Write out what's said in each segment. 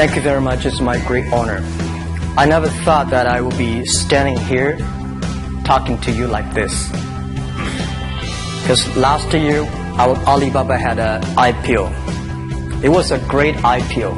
Thank you very much. It's my great honor. I never thought that I would be standing here talking to you like this. Because last year, Alibaba had an IPO. It was a great IPO.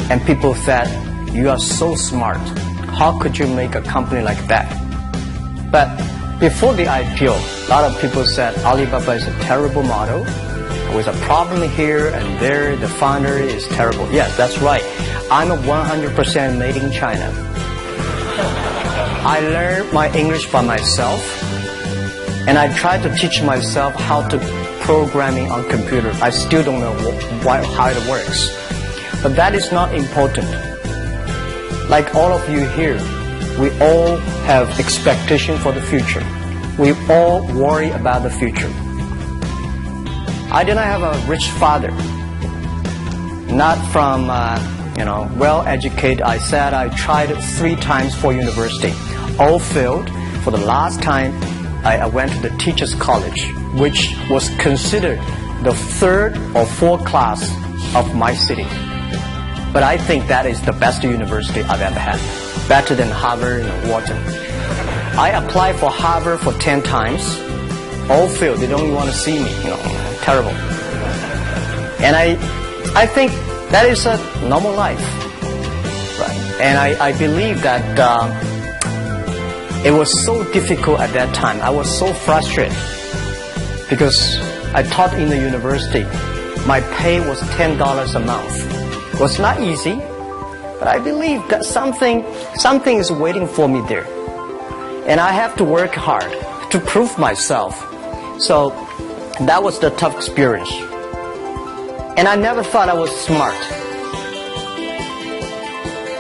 And people said, you are so smart. How could you make a company like that? But before the IPO, a lot of people said Alibaba is a terrible model. With a problem here and there, the founder is terrible. Yes, that's right. I'm a 100% made in China. I learned my English by myself, and I tried to teach myself how to programming on computer. I still don't know how it works. But that is not important. Like all of you here, we all have expectation for the future. We all worry about the future. I did not have a rich father. Not from, well-educated. I said I tried 3 times for university. All failed. For the last time, I went to the teacher's college, which was considered the 3rd or 4th class of my city. But I think that is the best university I've ever had. Better than Harvard and Wharton. I applied for Harvard for 10 times. All failed. They don't even want to see me, terrible. And I think that is a normal life, right? And I believe that it was so difficult at that time. I was so frustrated because I taught in the university. My pay was $10 a month. It was not easy, but I believe that something is waiting for me there. And I have to work hard to prove myself. So that was the tough experience. And I never thought I was smart.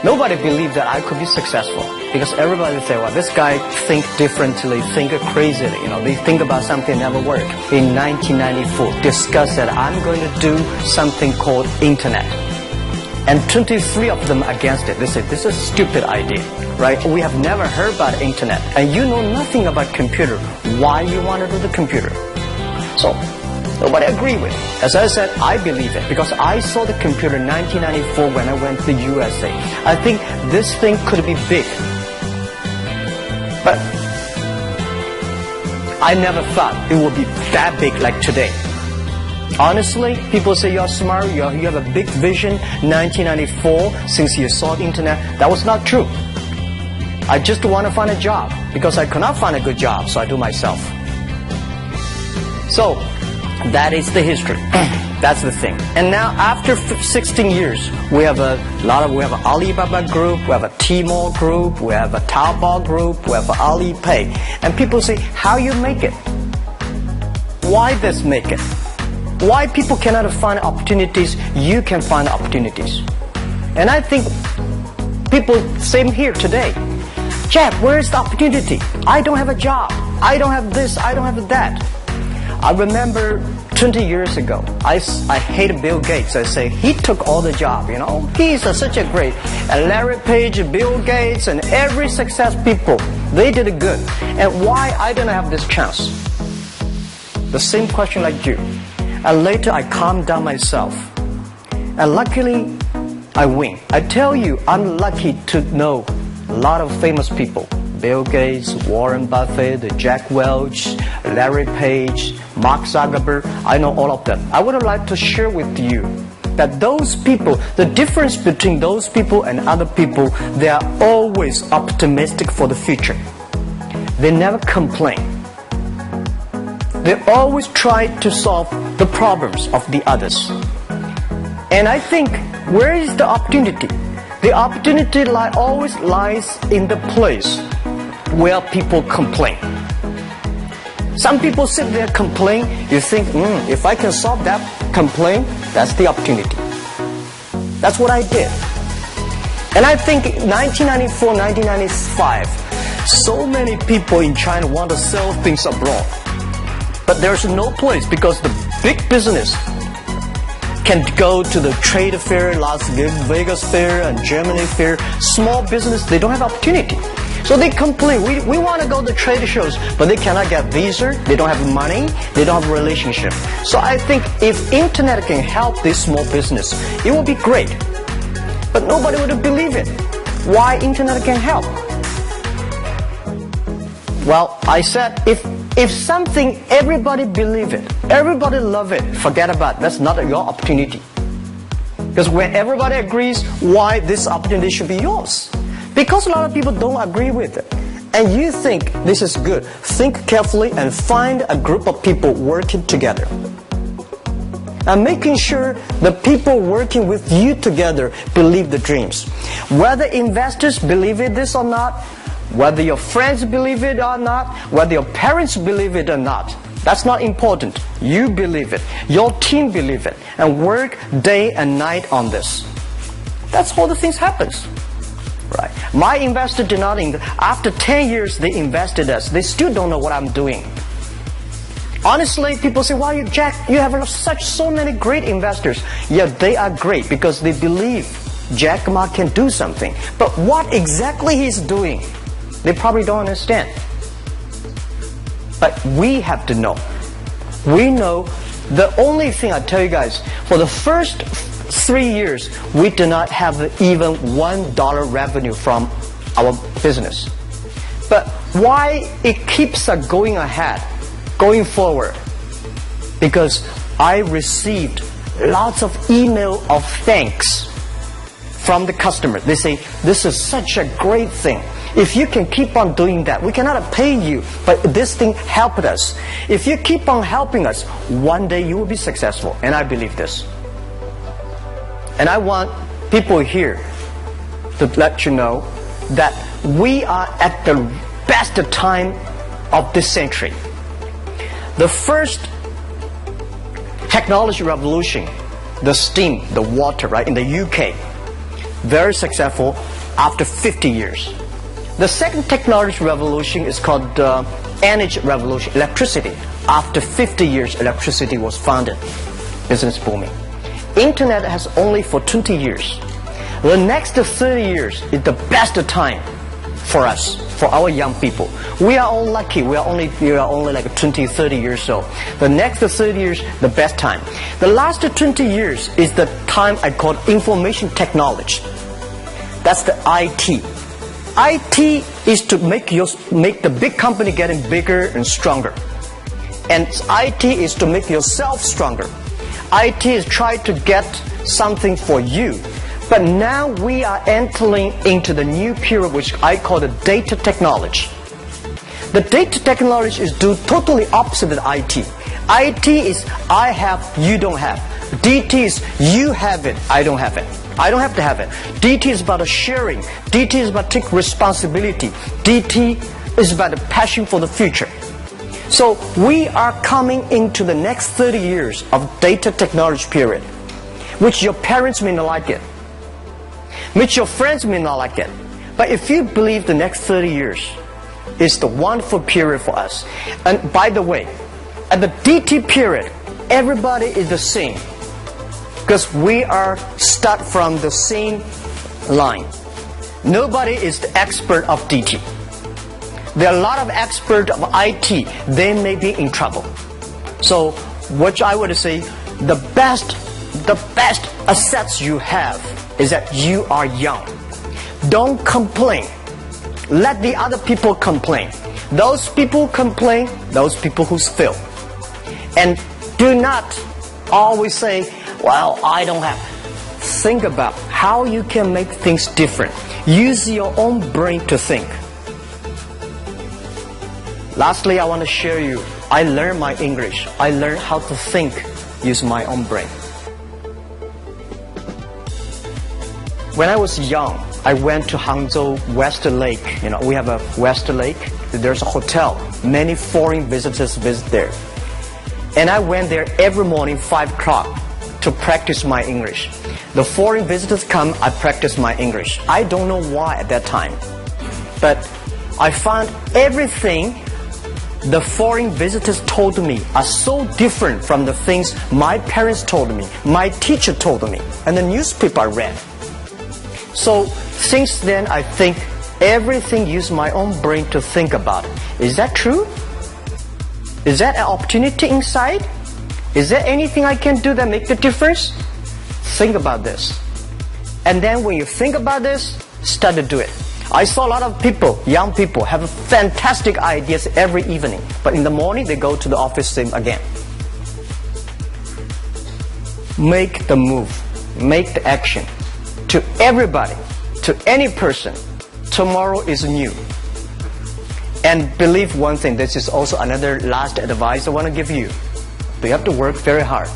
Nobody believed that I could be successful because everybody say, well, this guy think differently, think crazily. They think about something never work. In 1994, discussed that I'm going to do something called internet. And 23 of them against it. They said, this is a stupid idea, right? We have never heard about internet. And you know nothing about computer. Why you want to do the computer? So, nobody agreed with it. As I said, I believe it because I saw the computer in 1994 when I went to the USA. I think this thing could be big. But I never thought it would be that big like today. Honestly, people say you're smart, you have a big vision. 1994, since you saw the internet, that was not true. I just want to find a job because I could not find a good job, so I do myself. So, that is the history. That's the thing. And now, after 16 years, we have an Alibaba group, we have a Tmall group, we have a Taobao group, we have Alipay. And people say, how you make it? Why this make it? Why people cannot find opportunities, you can find opportunities. And I think people, same here today. Jeff, where's the opportunity? I don't have a job. I don't have this, I don't have that. I remember 20 years ago, I hated Bill Gates. I say, he took all the job, He's such a great. And Larry Page, Bill Gates, and every success people, they did it good. And why I didn't have this chance? The same question like you. And later I calmed down myself. And luckily, I win. I tell you, I'm lucky to know a lot of famous people. Bill Gates, Warren Buffett, Jack Welch, Larry Page, Mark Zuckerberg. I know all of them. I would like to share with you that those people, the difference between those people and other people, they are always optimistic for the future. They never complain. They always try to solve the problems of the others. And I think, where is the opportunity? The opportunity always lies in the place where people complain. Some people sit there complain. You think, if I can solve that complaint, that's the opportunity. That's what I did. And I think 1994, 1995, so many people in China want to sell things abroad. But there's no place because the big business can go to the trade fair, Las Vegas fair, and Germany fair. Small business, they don't have opportunity. So they complain, we want to go to trade shows, but they cannot get visa, they don't have money, they don't have a relationship. So I think if internet can help this small business, it will be great. but nobody would believe it. Why internet can help? Well, I said if something everybody believe it, everybody love it, forget about it. That's not your opportunity. Because when everybody agrees, why this opportunity should be yours? Because a lot of people don't agree with it. And you think this is good. Think carefully and find a group of people working together. And making sure the people working with you together believe the dreams. Whether investors believe it this or not, whether your friends believe it or not, whether your parents believe it or not, that's not important. You believe it. Your team believe it. And work day and night on this. That's how the things happens. Right. My investor did not after 10 years they invested us. They still don't know what I'm doing. Honestly, people say, "Why Jack, you have so many great investors." Yeah, they are great because they believe Jack Ma can do something. But what exactly he's doing, they probably don't understand. But we have to know. We know the only thing I tell you guys, for the first 3 years, we do not have even $1 revenue from our business. But why it keeps us going ahead, going forward? Because I received lots of email of thanks from the customer. They say, "This is such a great thing. If you can keep on doing that, we cannot pay you, but this thing helped us. If you keep on helping us, one day you will be successful." And I believe this. And I want people here to let you know that we are at the best time of this century. The first technology revolution, the steam, the water, right, in the UK, very successful after 50 years. The second technology revolution is called the energy revolution, electricity. After 50 years, electricity was founded. Business booming. Internet has only for 20 years. The next 30 years is the best time for us, for our young people. We are all lucky. We are only like 20, 30 years old. The next 30 years, the best time. The last 20 years is the time I call information technology. That's the IT. IT is to make the big company getting bigger and stronger. And IT is to make yourself stronger. IT is trying to get something for you. But now we are entering into the new period which I call the data technology. The data technology is totally opposite of IT. IT is I have, you don't have. DT is you have it, I don't have it. I don't have to have it. DT is about sharing. DT is about taking responsibility. DT is about the passion for the future. So we are coming into the next 30 years of data technology period, which your parents may not like it, which your friends may not like it. But if you believe the next 30 years is the wonderful period for us. And by the way, at the DT period, everybody is the same. Because we are start from the same line. Nobody is the expert of DT. There are a lot of experts of IT. They may be in trouble. So what I would say, the best assets you have is that you are young. Don't complain. Let the other people complain. Those people complain, those people who fail. And do not always say, "Well, I don't have." Think about how you can make things different. Use your own brain to think. Lastly, I want to share you, I learned my English. I learned how to think using my own brain. When I was young, I went to Hangzhou West Lake. You know, we have a West Lake. There's a hotel. Many foreign visitors visit there. And I went there every morning, 5 o'clock, to practice my English. The foreign visitors come, I practice my English. I don't know why at that time. But I found everything the foreign visitors told me are so different from the things my parents told me, my teacher told me, and the newspaper I read. So since then, I think everything use my own brain to think about it. Is that true? Is that an opportunity inside? Is there anything I can do that make the difference? Think about this. And then when you think about this, start to do it. I saw a lot of people, young people, have fantastic ideas every evening. But in the morning, they go to the office same again. Make the move. Make the action. To everybody, to any person, tomorrow is new. And believe one thing, this is also another last advice I want to give you. You have to work very hard.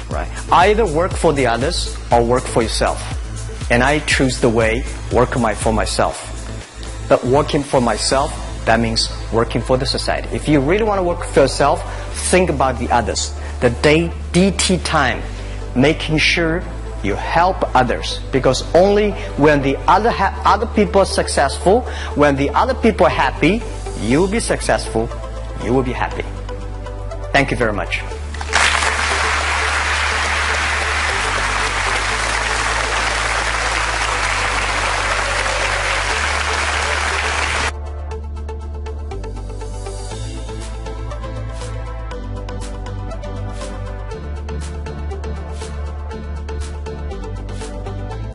Right? Either work for the others or work for yourself. And I choose the way work for myself. But working for myself, that means working for the society. If you really want to work for yourself, think about the others. The DT time, making sure you help others. Because only when the other people are successful, when the other people are happy, you will be successful, you will be happy. Thank you very much.